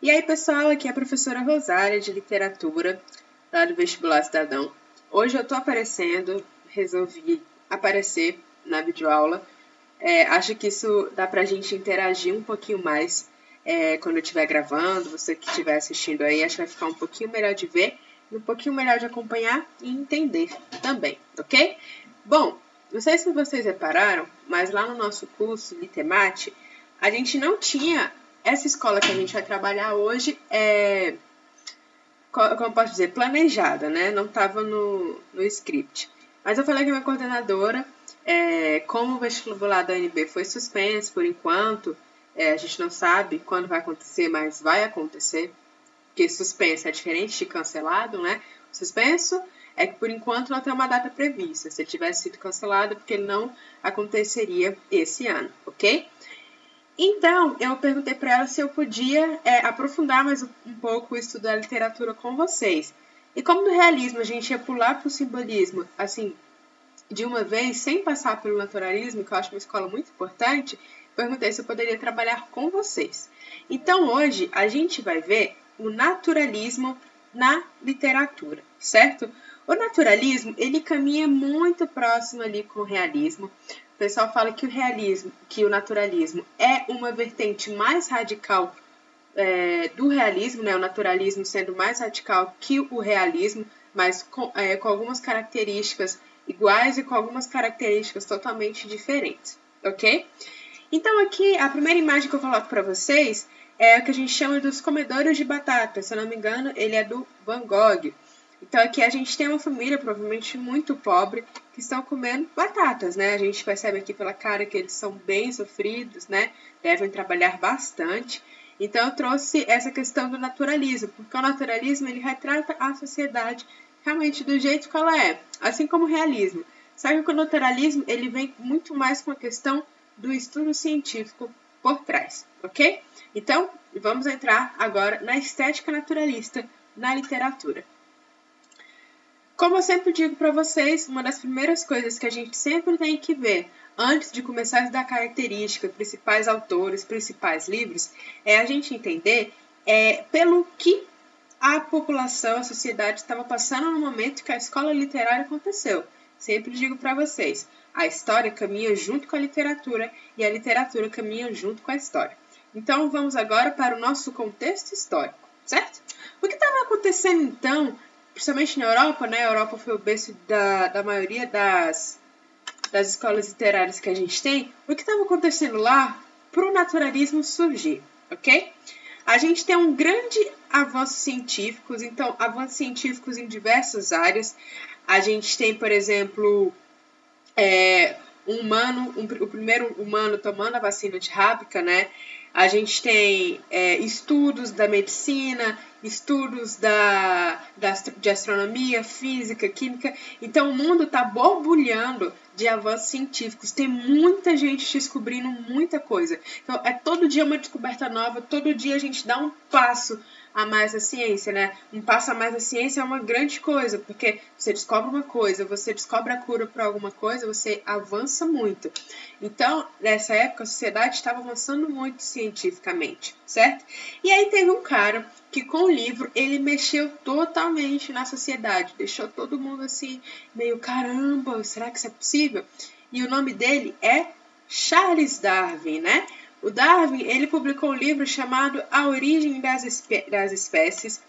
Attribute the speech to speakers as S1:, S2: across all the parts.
S1: E aí, pessoal, aqui é a professora Rosária, de Literatura, lá do Vestibular Cidadão. Hoje eu tô resolvi aparecer na videoaula. Acho que isso dá pra gente interagir um pouquinho mais quando eu estiver gravando, você que estiver assistindo aí, acho que vai ficar um pouquinho melhor de ver, um pouquinho melhor de acompanhar e entender também, ok? Bom, não sei se vocês repararam, mas lá no nosso curso Litemate, a gente não tinha essa escola que a gente vai trabalhar hoje, como eu posso dizer, planejada, né? Não estava no script. Mas eu falei com a minha coordenadora, como o vestibular da UNB foi suspenso por enquanto, a gente não sabe quando vai acontecer, mas vai acontecer, porque suspenso é diferente de cancelado, né? Suspenso é que por enquanto não tem uma data prevista. Se tivesse sido cancelado, é porque ele não aconteceria esse ano, ok? Então, eu perguntei para ela se eu podia aprofundar mais um pouco o estudo da literatura com vocês. E como no realismo a gente ia pular para o simbolismo, assim, de uma vez, sem passar pelo naturalismo, que eu acho uma escola muito importante, perguntei se eu poderia trabalhar com vocês. Então, hoje, a gente vai ver o naturalismo na literatura, certo? O naturalismo, ele caminha muito próximo ali com o realismo. O pessoal fala que o naturalismo é uma vertente mais radical do realismo, né? O naturalismo sendo mais radical que o realismo, mas com algumas características iguais e com algumas características totalmente diferentes, ok? Então aqui, a primeira imagem que eu coloco para vocês é o que a gente chama dos comedores de batata. Se eu não me engano, ele é do Van Gogh. Então aqui a gente tem uma família provavelmente muito pobre que estão comendo batatas, né? A gente percebe aqui pela cara que eles são bem sofridos, né? Devem trabalhar bastante. Então eu trouxe essa questão do naturalismo, porque o naturalismo ele retrata a sociedade realmente do jeito que ela é, assim como o realismo. Só que o naturalismo ele vem muito mais com a questão do estudo científico por trás, ok? Então, vamos entrar agora na estética naturalista na literatura. Como eu sempre digo para vocês, uma das primeiras coisas que a gente sempre tem que ver antes de começar a estudar características, principais autores, principais livros, é a gente entender pelo que a população, a sociedade estava passando no momento que a escola literária aconteceu. Sempre digo para vocês, a história caminha junto com a literatura e a literatura caminha junto com a história. Então, vamos agora para o nosso contexto histórico, certo? O que estava acontecendo então, principalmente na Europa, né? A Europa foi o berço da maioria das escolas literárias que a gente tem. O que estava acontecendo lá para o naturalismo surgir, ok? A gente tem um grande avanço científicos, então, avanços científicos em diversas áreas. A gente tem, por exemplo, o primeiro humano tomando a vacina de rábica, né? A gente tem estudos da medicina, estudos de astronomia, física, química. Então, o mundo está borbulhando de avanços científicos. Tem muita gente descobrindo muita coisa. Então, todo dia uma descoberta nova, todo dia a gente dá um passo a mais na ciência, né? Um passo a mais na ciência é uma grande coisa, porque você descobre uma coisa, você descobre a cura para alguma coisa, você avança muito. Então, nessa época, a sociedade estava avançando muito cientificamente, certo? E aí teve um cara que com o livro, ele mexeu totalmente na sociedade, deixou todo mundo assim, meio caramba, será que isso é possível? E o nome dele é Charles Darwin, né? O Darwin, ele publicou um livro chamado A Origem das Espécies,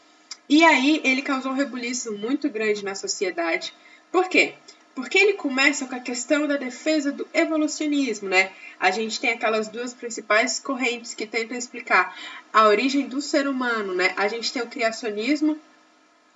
S1: e aí ele causou um rebuliço muito grande na sociedade. Por quê? Porque ele começa com a questão da defesa do evolucionismo, né? A gente tem aquelas duas principais correntes que tentam explicar a origem do ser humano, né? A gente tem o criacionismo,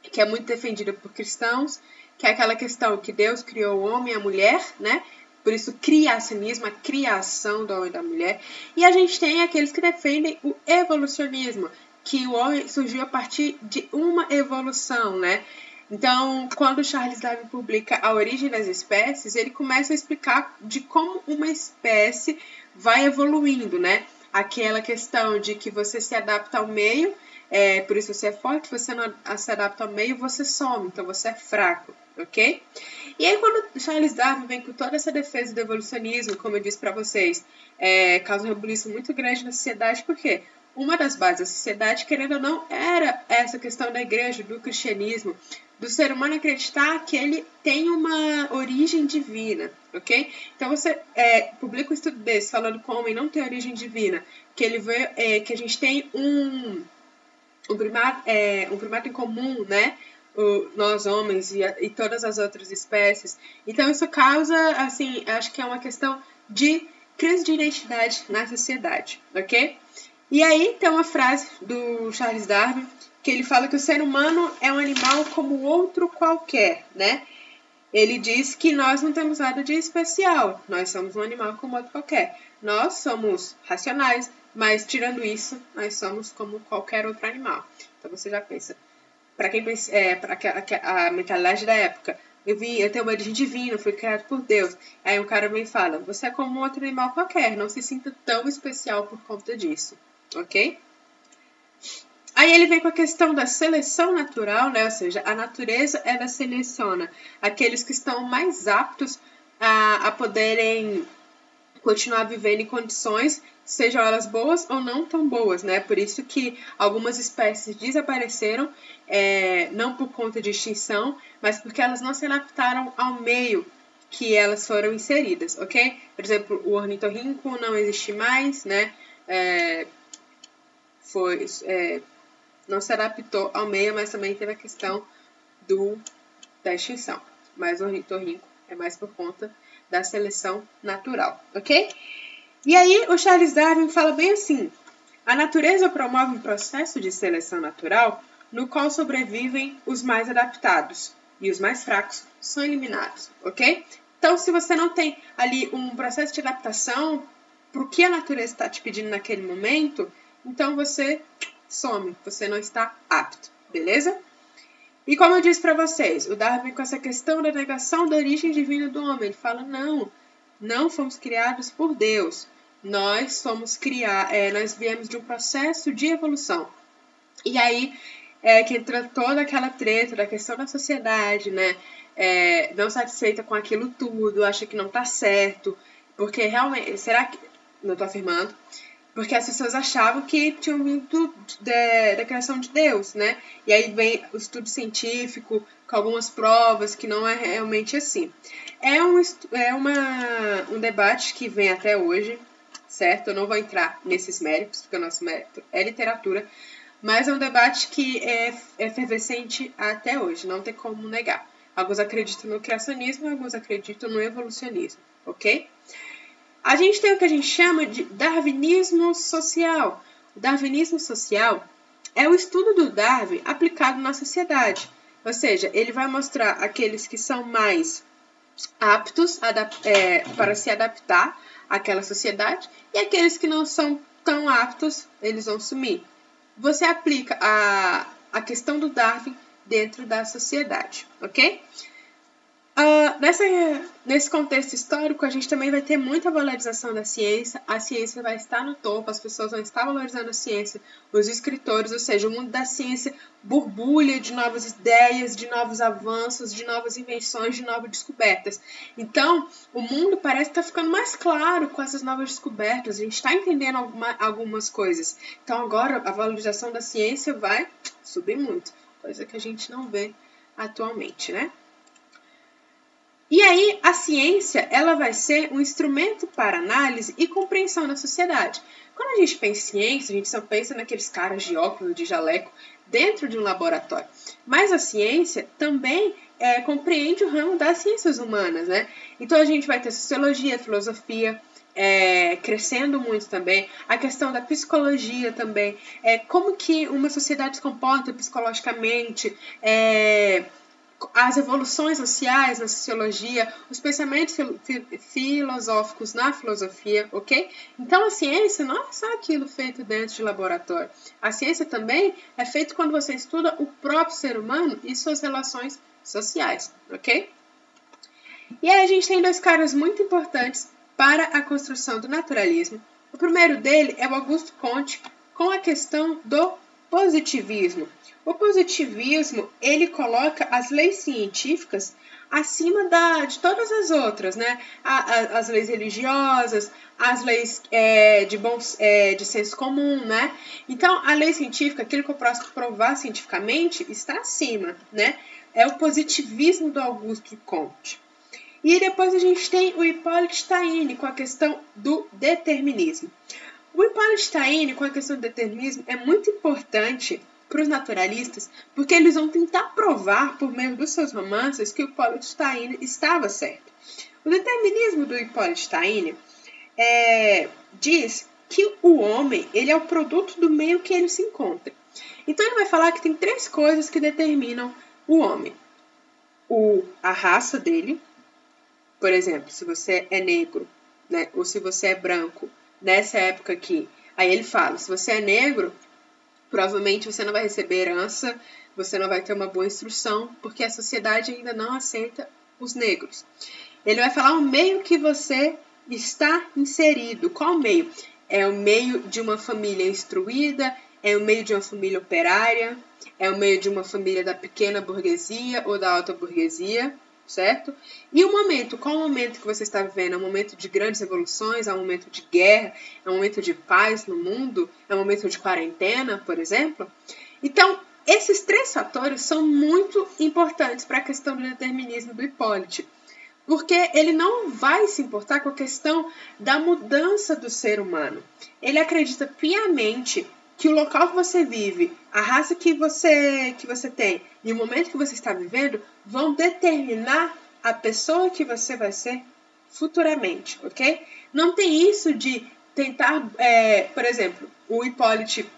S1: que é muito defendido por cristãos, que é aquela questão que Deus criou o homem e a mulher, né? Por isso, criacionismo, a criação do homem e da mulher. E a gente tem aqueles que defendem o evolucionismo, que o homem surgiu a partir de uma evolução, né? Então, quando Charles Darwin publica A Origem das Espécies, ele começa a explicar de como uma espécie vai evoluindo, né? Aquela questão de que você se adapta ao meio, por isso você é forte, você não se adapta ao meio, você some, então você é fraco, ok? E aí, quando Charles Darwin vem com toda essa defesa do evolucionismo, como eu disse para vocês, causa um rebuliço muito grande na sociedade, por quê? uma das bases da sociedade, querendo ou não, era essa questão da igreja, do cristianismo, do ser humano acreditar que ele tem uma origem divina, ok? Então você publica um estudo desse falando que o homem não tem origem divina, que ele vê que a gente tem um primato em comum, né? Nós homens e todas as outras espécies. Então isso causa, assim, acho que é uma questão de crise de identidade na sociedade, ok? E aí tem uma frase do Charles Darwin que ele fala que o ser humano é um animal como outro qualquer, né? Ele diz que nós não temos nada de especial, nós somos um animal como outro qualquer. Nós somos racionais, mas tirando isso, nós somos como qualquer outro animal. Então você já pensa, para quem pensa, a mentalidade da época, eu tenho uma origem divina, fui criado por Deus. Aí um cara vem e fala, você é como um outro animal qualquer, não se sinta tão especial por conta disso, ok? Aí ele vem com a questão da seleção natural, né? Ou seja, a natureza ela seleciona aqueles que estão mais aptos a poderem continuar vivendo em condições, sejam elas boas ou não tão boas, né? Por isso que algumas espécies desapareceram, não por conta de extinção, mas porque elas não se adaptaram ao meio que elas foram inseridas, ok? Por exemplo, o ornitorrinco não existe mais, né? Não se adaptou ao meio, mas também teve a questão da extinção. Mas o ornitorrinco é mais por conta da seleção natural, ok? E aí o Charles Darwin fala bem assim, a natureza promove um processo de seleção natural no qual sobrevivem os mais adaptados e os mais fracos são eliminados, ok? Então, se você não tem ali um processo de adaptação para o que a natureza está te pedindo naquele momento, então você some, você não está apto, beleza? E como eu disse para vocês, o Darwin com essa questão da negação da origem divina do homem, ele fala, não fomos criados por Deus, nós viemos de um processo de evolução. E aí que entra toda aquela treta da questão da sociedade, né? Não satisfeita com aquilo tudo, acha que não está certo, porque realmente, será que, não estou afirmando, porque as pessoas achavam que tinham vindo da criação de Deus, né? E aí vem o estudo científico, com algumas provas, que não é realmente assim. É um debate que vem até hoje, certo? Eu não vou entrar nesses méritos, porque o nosso mérito é literatura, mas é um debate que é efervescente até hoje, não tem como negar. Alguns acreditam no criacionismo, alguns acreditam no evolucionismo, ok? A gente tem o que a gente chama de darwinismo social. O darwinismo social é o estudo do Darwin aplicado na sociedade. Ou seja, ele vai mostrar aqueles que são mais aptos para se adaptar àquela sociedade e aqueles que não são tão aptos, eles vão sumir. Você aplica a questão do Darwin dentro da sociedade, ok? Nesse contexto histórico, a gente também vai ter muita valorização da ciência, a ciência vai estar no topo, as pessoas vão estar valorizando a ciência, os escritores, ou seja, o mundo da ciência borbulha de novas ideias, de novos avanços, de novas invenções, de novas descobertas. Então, o mundo parece estar ficando mais claro com essas novas descobertas, a gente está entendendo algumas coisas. Então, agora, a valorização da ciência vai subir muito, coisa que a gente não vê atualmente, né? E aí, a ciência, ela vai ser um instrumento para análise e compreensão da sociedade. Quando a gente pensa em ciência, a gente só pensa naqueles caras de óculos, de jaleco, dentro de um laboratório. Mas a ciência também compreende o ramo das ciências humanas, né? Então, a gente vai ter sociologia, filosofia, crescendo muito também. A questão da psicologia também. Como que uma sociedade se comporta psicologicamente, as evoluções sociais na sociologia, os pensamentos filosóficos na filosofia, ok? Então, a ciência não é só aquilo feito dentro de laboratório. A ciência também é feita quando você estuda o próprio ser humano e suas relações sociais, ok? E aí a gente tem dois caras muito importantes para a construção do naturalismo. O primeiro dele é o Auguste Comte, com a questão do positivismo. O positivismo, ele coloca as leis científicas acima de todas as outras, né? As leis religiosas, as leis de senso comum, né? Então, a lei científica, aquilo que eu posso provar cientificamente, está acima, né? É o positivismo do Auguste Comte. E depois a gente tem o Hippolyte Taine com a questão do determinismo. O Hippolyte Taine com a questão do determinismo é muito importante para os naturalistas, porque eles vão tentar provar, por meio dos seus romances, que o Hippolyte Taine estava certo. O determinismo do Hippolyte Taine diz que o homem ele é o produto do meio que ele se encontra. Então ele vai falar que tem 3 coisas que determinam o homem. A raça dele, por exemplo, se você é negro, né, ou se você é branco, nessa época aqui. Aí ele fala, se você é negro, provavelmente você não vai receber herança, você não vai ter uma boa instrução, porque a sociedade ainda não aceita os negros. Ele vai falar o meio que você está inserido. Qual meio? É o meio de uma família instruída, é o meio de uma família operária, é o meio de uma família da pequena burguesia ou da alta burguesia, certo? E o momento, qual o momento que você está vivendo? É um momento de grandes revoluções, é um momento de guerra, é um momento de paz no mundo, é um momento de quarentena, por exemplo? Então, esses 3 fatores são muito importantes para a questão do determinismo do Hippolyte, porque ele não vai se importar com a questão da mudança do ser humano. Ele acredita piamente que o local que você vive, a raça que você tem e o momento que você está vivendo vão determinar a pessoa que você vai ser futuramente, ok? Não tem isso de tentar, por exemplo, o Hippolyte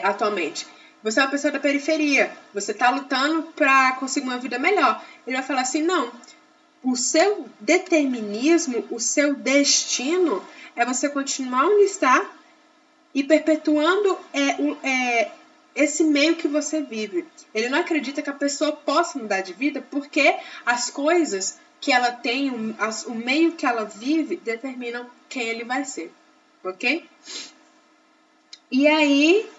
S1: atualmente. Você é uma pessoa da periferia, você está lutando para conseguir uma vida melhor. Ele vai falar assim, não, o seu determinismo, o seu destino é você continuar onde está e perpetuando esse meio que você vive. Ele não acredita que a pessoa possa mudar de vida porque as coisas que ela tem, o meio que ela vive, determinam quem ele vai ser. Ok? E aí,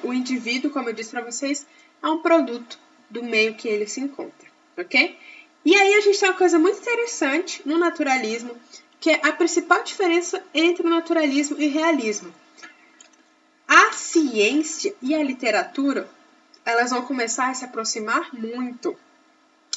S1: o indivíduo, como eu disse para vocês, é um produto do meio que ele se encontra. Ok? E aí a gente tem uma coisa muito interessante no naturalismo, que é a principal diferença entre o naturalismo e o realismo. A ciência e a literatura, elas vão começar a se aproximar muito.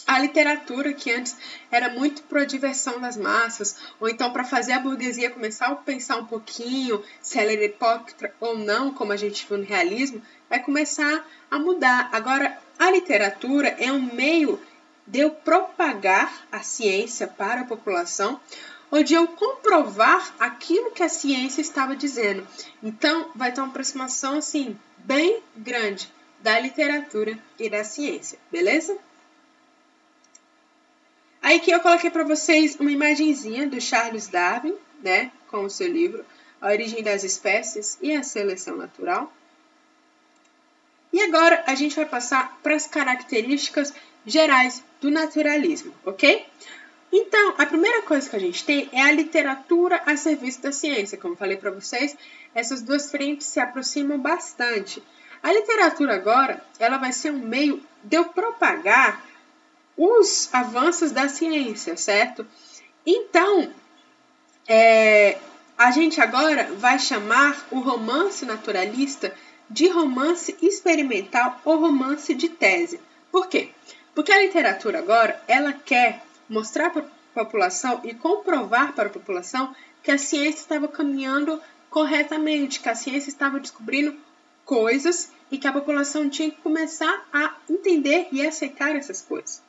S1: A literatura, que antes era muito para a diversão das massas, ou então para fazer a burguesia começar a pensar um pouquinho se ela era hipócrita ou não, como a gente viu no realismo, vai começar a mudar. Agora, a literatura é um meio de eu propagar a ciência para a população, ou de eu comprovar aquilo que a ciência estava dizendo. Então, vai ter uma aproximação, assim, bem grande da literatura e da ciência, beleza? Aí aqui eu coloquei para vocês uma imagenzinha do Charles Darwin, né, com o seu livro A Origem das Espécies e a Seleção Natural. E agora a gente vai passar para as características gerais do naturalismo, ok? Então, a primeira coisa que a gente tem é a literatura a serviço da ciência. Como falei para vocês, essas 2 frentes se aproximam bastante. A literatura agora, ela vai ser um meio de eu propagar os avanços da ciência, certo? Então, a gente agora vai chamar o romance naturalista de romance experimental ou romance de tese. Por quê? Porque a literatura agora, ela quer mostrar para a população e comprovar para a população que a ciência estava caminhando corretamente, que a ciência estava descobrindo coisas e que a população tinha que começar a entender e aceitar essas coisas.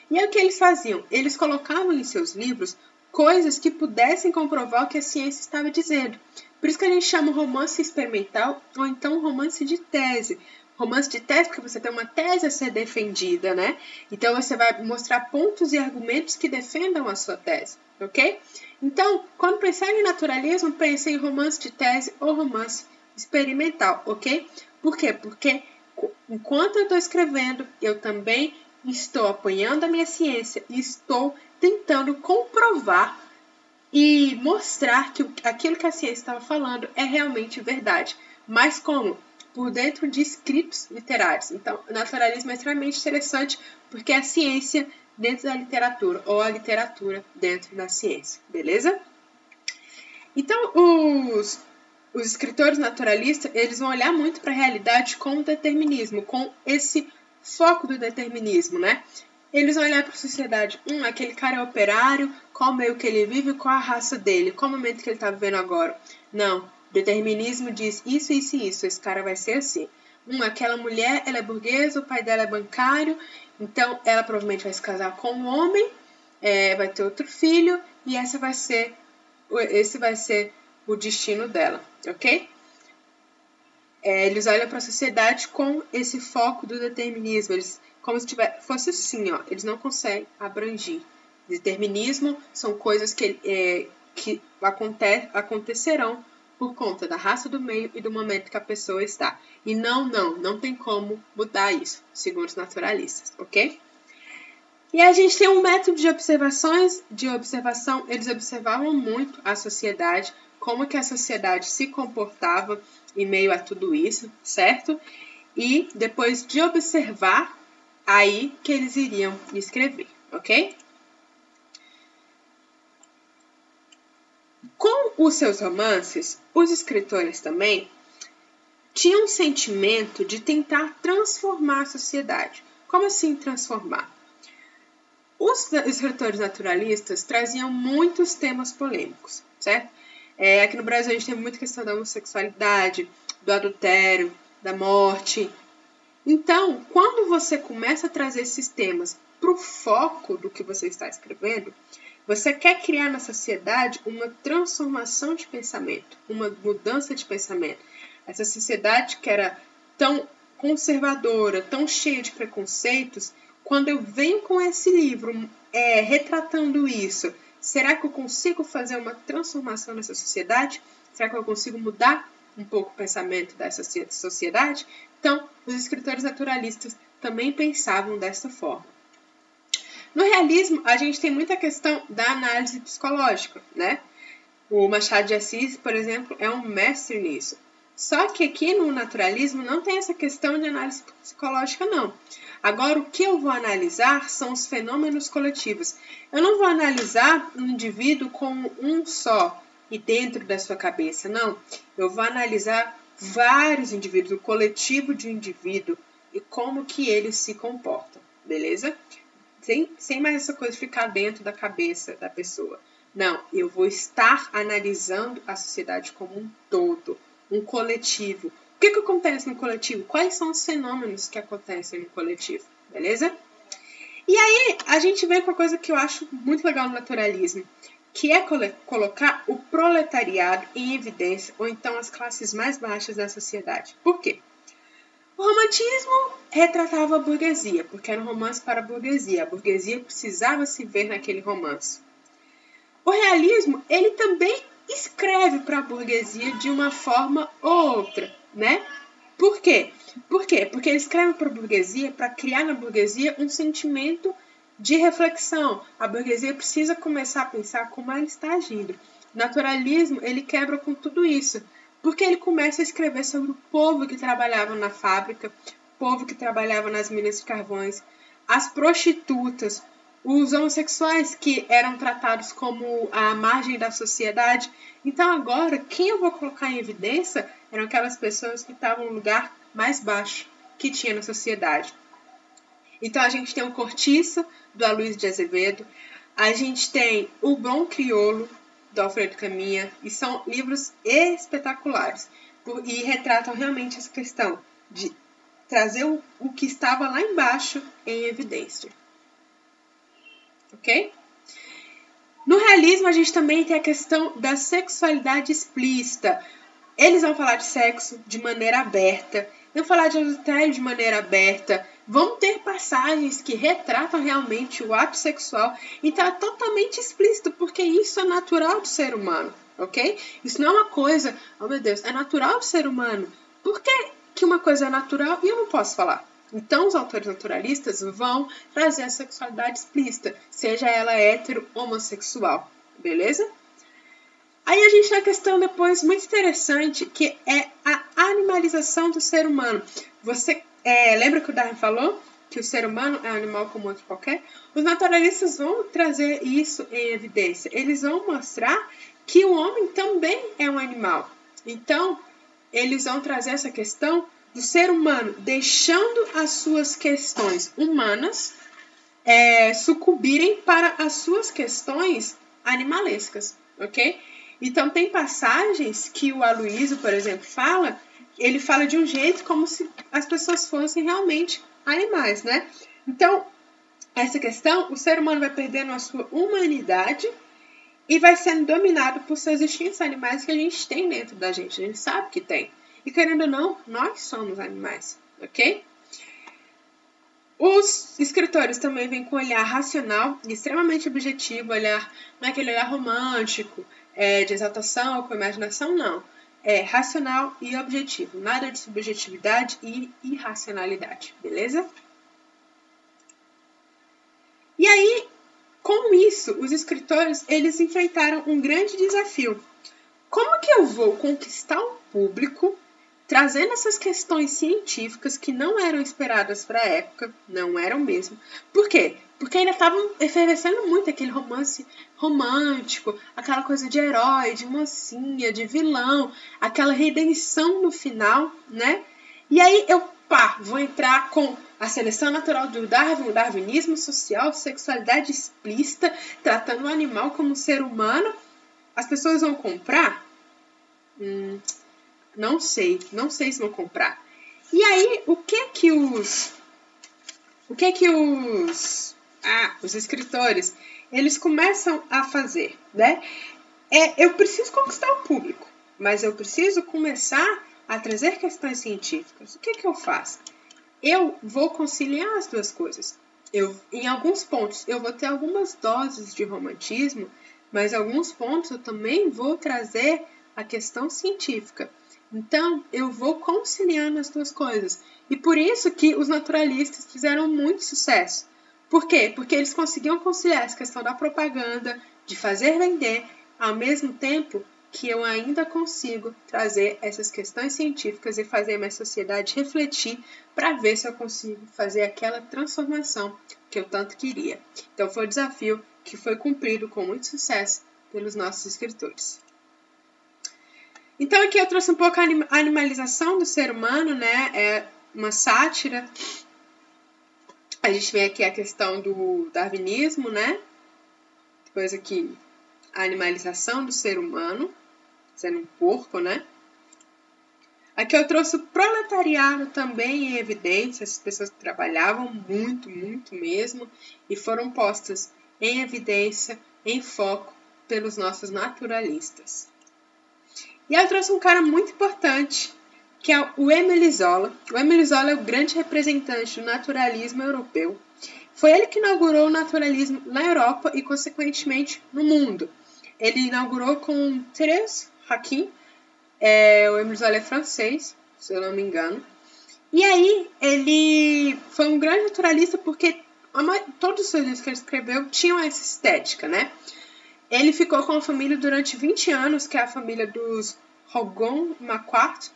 S1: E é o que eles faziam? Eles colocavam em seus livros coisas que pudessem comprovar o que a ciência estava dizendo. Por isso que a gente chama romance experimental ou então romance de tese. Romance de tese porque você tem uma tese a ser defendida, né? Então você vai mostrar pontos e argumentos que defendam a sua tese, ok? Então, quando pensar em naturalismo, pense em romance de tese ou romance experimental, ok? Por quê? Porque enquanto eu estou escrevendo, eu também estou apoiando a minha ciência e estou tentando comprovar e mostrar que aquilo que a ciência estava falando é realmente verdade. Mas como? por dentro de scripts literários. Então, o naturalismo é extremamente interessante porque é a ciência dentro da literatura, ou a literatura dentro da ciência, beleza? Então, os escritores naturalistas, eles vão olhar muito para a realidade com o determinismo, com esse foco do determinismo, né? Eles vão olhar para a sociedade, aquele cara é operário, qual meio que ele vive, qual a raça dele, qual o momento que ele está vivendo agora. Não, o determinismo diz isso, isso e isso, esse cara vai ser assim. Aquela mulher, ela é burguesa, o pai dela é bancário, então ela provavelmente vai se casar com um homem, vai ter outro filho, e esse vai ser o destino dela, ok? Eles olham para a sociedade com esse foco do determinismo, eles, como se fosse assim, ó, eles não conseguem abranger. Determinismo são coisas que acontecerão por conta da raça do meio e do momento que a pessoa está. E não tem como mudar isso, segundo os naturalistas, ok? E a gente tem um método de observação, eles observavam muito a sociedade, como que a sociedade se comportava em meio a tudo isso, certo? E depois de observar, aí que eles iriam escrever, ok? Com os seus romances, os escritores também tinham um sentimento de tentar transformar a sociedade. Como assim transformar? Os escritores naturalistas traziam muitos temas polêmicos, certo? Aqui no Brasil a gente tem muita questão da homossexualidade, do adultério, da morte. Então, quando você começa a trazer esses temas para o foco do que você está escrevendo, você quer criar na sociedade uma transformação de pensamento, uma mudança de pensamento. Essa sociedade que era tão conservadora, tão cheia de preconceitos, quando eu venho com esse livro retratando isso, será que eu consigo fazer uma transformação nessa sociedade? Será que eu consigo mudar um pouco o pensamento dessa sociedade? Então, os escritores naturalistas também pensavam dessa forma. No realismo, a gente tem muita questão da análise psicológica, né? O Machado de Assis, por exemplo, é um mestre nisso. Só que aqui no naturalismo não tem essa questão de análise psicológica, não. Agora, o que eu vou analisar são os fenômenos coletivos. Eu não vou analisar um indivíduo como um só e dentro da sua cabeça, não. Eu vou analisar vários indivíduos, o coletivo de um indivíduo e como que eles se comportam, beleza? Sem mais essa coisa de ficar dentro da cabeça da pessoa. Não, eu vou estar analisando a sociedade como um todo, um coletivo. O que acontece no coletivo? Quais são os fenômenos que acontecem no coletivo, beleza? E aí, a gente vem com uma coisa que eu acho muito legal no naturalismo, que é colocar o proletariado em evidência, ou então as classes mais baixas da sociedade. Por quê? O romantismo retratava a burguesia, porque era um romance para a burguesia. A burguesia precisava se ver naquele romance. O realismo, ele também escreve para a burguesia de uma forma ou outra, né? Por quê? Porque ele escreve para a burguesia para criar na burguesia um sentimento de reflexão. A burguesia precisa começar a pensar como ela está agindo. O naturalismo, ele quebra com tudo isso, porque ele começa a escrever sobre o povo que trabalhava na fábrica, o povo que trabalhava nas minas de carvões, as prostitutas, os homossexuais que eram tratados como a margem da sociedade. Então agora, quem eu vou colocar em evidência eram aquelas pessoas que estavam no lugar mais baixo que tinha na sociedade. Então a gente tem o Cortiço, do Aloysio de Azevedo, a gente tem o Bom Crioulo, do Alfredo Caminha, e são livros espetaculares, e retratam realmente essa questão de trazer o que estava lá embaixo em evidência. Ok? No realismo, a gente também tem a questão da sexualidade explícita. Eles vão falar de sexo de maneira aberta, vão falar de adultério de maneira aberta, vão ter passagens que retratam realmente o ato sexual e está totalmente explícito, porque isso é natural do ser humano, ok? Isso não é uma coisa, oh meu Deus, é natural do ser humano. Por que uma coisa é natural e eu não posso falar? Então, os autores naturalistas vão trazer a sexualidade explícita, seja ela hétero ou homossexual, beleza? Aí a gente tem uma questão depois muito interessante, que é a animalização do ser humano. Você lembra que o Darwin falou que o ser humano é um animal como outro qualquer? Os naturalistas vão trazer isso em evidência. Eles vão mostrar que o homem também é um animal. Então, eles vão trazer essa questão do ser humano deixando as suas questões humanas sucumbirem para as suas questões animalescas, ok? Então, tem passagens que o Aloysio, por exemplo, ele fala de um jeito como se as pessoas fossem realmente animais, né? Então, essa questão, o ser humano vai perdendo a sua humanidade e vai sendo dominado por seus instintos animais que a gente tem dentro da gente. A gente sabe que tem. E querendo ou não, nós somos animais, ok? Os escritores também vêm com um olhar racional e extremamente objetivo, não é aquele olhar romântico, de exaltação ou com imaginação, não. É racional e objetivo, nada de subjetividade e irracionalidade, beleza? E aí, com isso, os escritores, eles enfrentaram um grande desafio. Como que eu vou conquistar um público trazendo essas questões científicas que não eram esperadas para a época, não eram mesmo. Por quê? Porque ainda estavam efervescendo muito aquele romance romântico, aquela coisa de herói, de mocinha, de vilão, aquela redenção no final, né? E aí eu, vou entrar com a seleção natural do Darwin, o darwinismo social, sexualidade explícita, tratando o animal como ser humano. As pessoas vão comprar? Não sei se vão comprar. E aí, o que os escritores, eles começam a fazer, né? Eu preciso conquistar o público, mas eu preciso começar a trazer questões científicas. O que eu faço? Eu vou conciliar as duas coisas. Em alguns pontos, eu vou ter algumas doses de romantismo, mas em alguns pontos eu também vou trazer a questão científica. Então, eu vou conciliando as duas coisas. E por isso que os naturalistas fizeram muito sucesso. Por quê? Porque eles conseguiam conciliar essa questão da propaganda, de fazer vender, ao mesmo tempo que eu ainda consigo trazer essas questões científicas e fazer a minha sociedade refletir para ver se eu consigo fazer aquela transformação que eu tanto queria. Então, foi um desafio que foi cumprido com muito sucesso pelos nossos escritores. Então, aqui eu trouxe um pouco a animalização do ser humano, né? É uma sátira. A gente vê aqui a questão do darwinismo, né? Depois aqui a animalização do ser humano, sendo um porco, né? Aqui eu trouxe o proletariado também em evidência, as pessoas que trabalhavam muito, muito mesmo, e foram postas em evidência, em foco, pelos nossos naturalistas. E aí eu trouxe um cara muito importante, que é o Émile Zola. O Émile Zola é o grande representante do naturalismo europeu. Foi ele que inaugurou o naturalismo na Europa e, consequentemente, no mundo. Ele inaugurou com Thérèse Raquin. O Émile Zola é francês, se eu não me engano. E aí, ele foi um grande naturalista porque todos os seus livros que ele escreveu tinham essa estética, né? Ele ficou com a família durante 20 anos, que é a família dos Rougon-Macquart.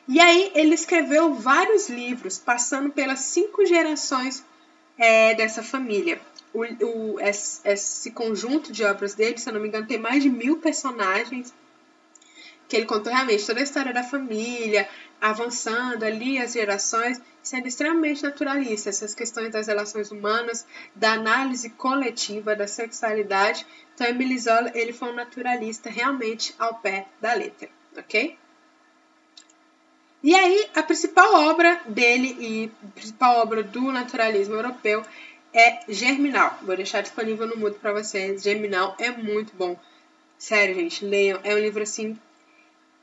S1: E aí ele escreveu vários livros, passando pelas 5 gerações dessa família. Esse conjunto de obras dele, se eu não me engano, tem mais de 1000 personagens, que ele contou realmente toda a história da família, avançando ali as gerações, sendo extremamente naturalista, essas questões das relações humanas, da análise coletiva, da sexualidade. Então, Émile Zola, ele foi um naturalista realmente ao pé da letra, ok? E aí, a principal obra dele e a principal obra do naturalismo europeu é Germinal. Vou deixar disponível no mudo para vocês. Germinal é muito bom. Sério, gente, leiam. É um livro assim...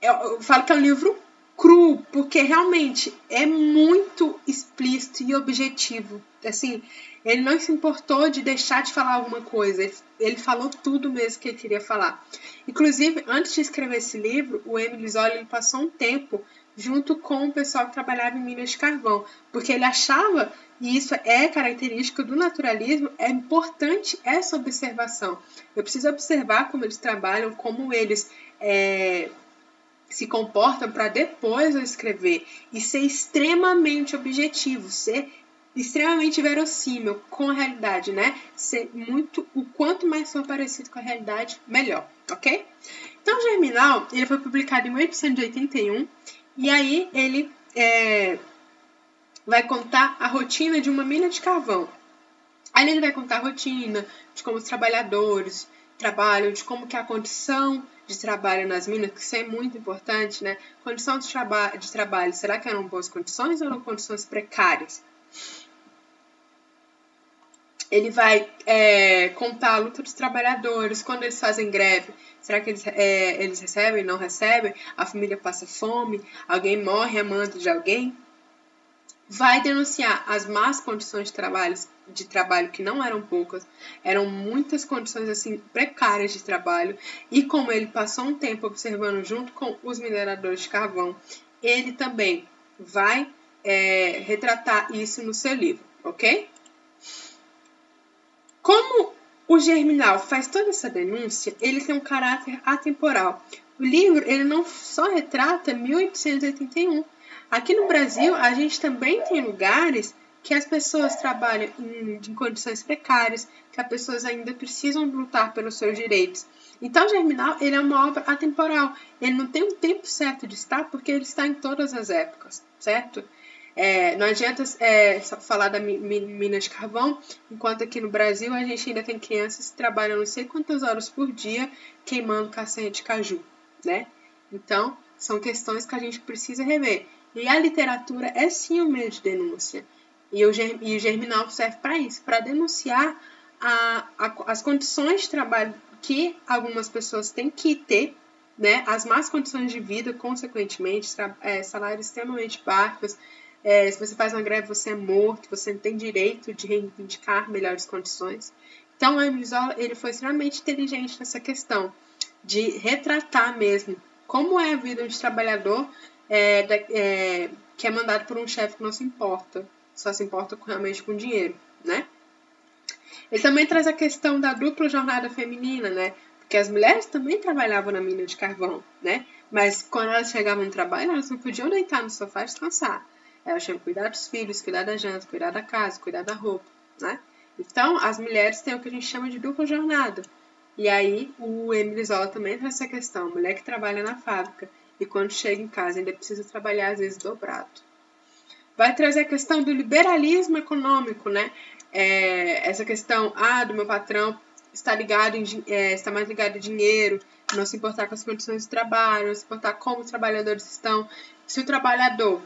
S1: Eu falo que é um livro cru, porque realmente é muito explícito e objetivo. Assim, ele não se importou de deixar de falar alguma coisa. Ele falou tudo mesmo que ele queria falar. Inclusive, antes de escrever esse livro, o Émile Zola passou um tempo junto com o pessoal que trabalhava em minas de carvão, porque ele achava, e isso é característico do naturalismo, é importante essa observação. Eu preciso observar como eles trabalham, como eles se comportam para depois eu escrever, e ser extremamente objetivo, ser extremamente verossímil com a realidade, né? Ser muito, o quanto mais for parecido com a realidade, melhor, ok? Então, Germinal, ele foi publicado em 1881, e aí ele vai contar a rotina de uma mina de carvão. Aí ele vai contar a rotina de como os trabalhadores trabalham, de como que é a condição de trabalho nas minas, que isso é muito importante, né? Condição de trabalho, será que eram boas condições ou eram condições precárias? Ele vai contar a luta dos trabalhadores, quando eles fazem greve, será que eles recebem, não recebem? A família passa fome? Alguém morre a mando de alguém? Vai denunciar as más condições de trabalho que não eram poucas, eram muitas condições assim precárias de trabalho, e como ele passou um tempo observando junto com os mineradores de carvão, ele também vai retratar isso no seu livro, ok? Como o Germinal faz toda essa denúncia, ele tem um caráter atemporal. O livro ele não só retrata 1881. Aqui no Brasil, a gente também tem lugares que as pessoas trabalham em condições precárias, que as pessoas ainda precisam lutar pelos seus direitos. Então, Germinal ele é uma obra atemporal. Ele não tem um tempo certo de estar, porque ele está em todas as épocas, certo? Não adianta só falar da mina de carvão, enquanto aqui no Brasil a gente ainda tem crianças que trabalham não sei quantas horas por dia queimando castanha de caju, né? Então, são questões que a gente precisa rever. E a literatura é sim um meio de denúncia. E o Germinal serve para isso, para denunciar as condições de trabalho que algumas pessoas têm que ter, né? As más condições de vida, consequentemente, salários extremamente baixos. Se você faz uma greve, você é morto, você não tem direito de reivindicar melhores condições. Então, o Emile Zola ele foi extremamente inteligente nessa questão de retratar mesmo como é a vida de trabalhador que é mandado por um chefe que não se importa, só se importa realmente com dinheiro, né? Ele também traz a questão da dupla jornada feminina, né? Porque as mulheres também trabalhavam na mina de carvão, né? Mas quando elas chegavam no trabalho, elas não podiam deitar no sofá e descansar. Elas tinham que cuidar dos filhos, cuidar da janta, cuidar da casa, cuidar da roupa, né? Então, as mulheres têm o que a gente chama de dupla jornada. E aí, o Emile Zola também traz essa questão. Mulher que trabalha na fábrica e quando chega em casa ainda precisa trabalhar, às vezes, dobrado. Vai trazer a questão do liberalismo econômico, né? Essa questão, do meu patrão está mais ligado em dinheiro, não se importar com as condições de trabalho, não se importar como os trabalhadores estão. Se o trabalhador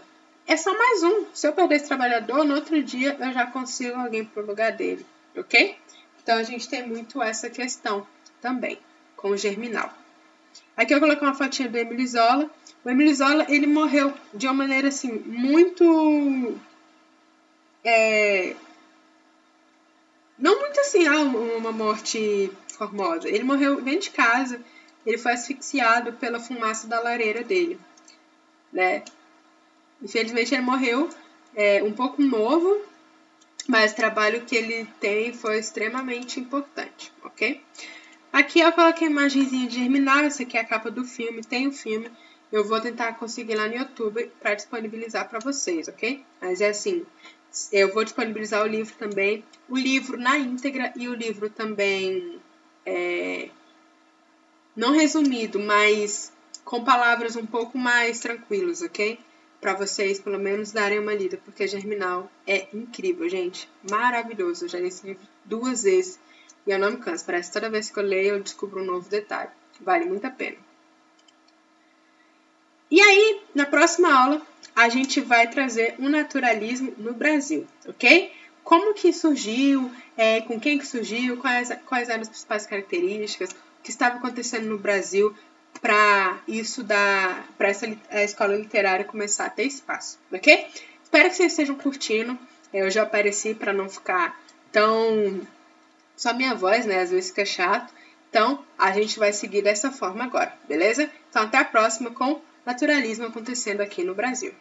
S1: é só mais um. Se eu perder esse trabalhador, no outro dia eu já consigo alguém para o lugar dele, ok? Então, a gente tem muito essa questão também, com o Germinal. Aqui eu coloquei uma fotinha do Emile Zola. O Emile Zola, ele morreu de uma maneira, assim, muito... não muito assim, uma morte formosa. Ele morreu dentro de casa. Ele foi asfixiado pela fumaça da lareira dele, né? Infelizmente ele morreu um pouco novo, mas o trabalho que ele tem foi extremamente importante, ok? Aqui eu coloquei a imagenzinha de Germinal, essa aqui é a capa do filme, tem o filme. Eu vou tentar conseguir lá no YouTube para disponibilizar para vocês, ok? Mas é assim, eu vou disponibilizar o livro também, o livro na íntegra e o livro também, não resumido, mas com palavras um pouco mais tranquilas, ok? Para vocês, pelo menos, darem uma lida, porque Germinal é incrível, gente. Maravilhoso. Eu já li esse livro 2 vezes e eu não me canso. Parece que toda vez que eu leio, eu descubro um novo detalhe. Vale muito a pena. E aí, na próxima aula, a gente vai trazer o naturalismo no Brasil, ok? Como que surgiu, com quem que surgiu, quais eram as principais características, o que estava acontecendo no Brasil, para essa escola literária começar a ter espaço, ok? Espero que vocês estejam curtindo. Eu já apareci para não ficar tão... só minha voz, né? Às vezes fica chato. Então, a gente vai seguir dessa forma agora, beleza? Então, até a próxima com naturalismo acontecendo aqui no Brasil.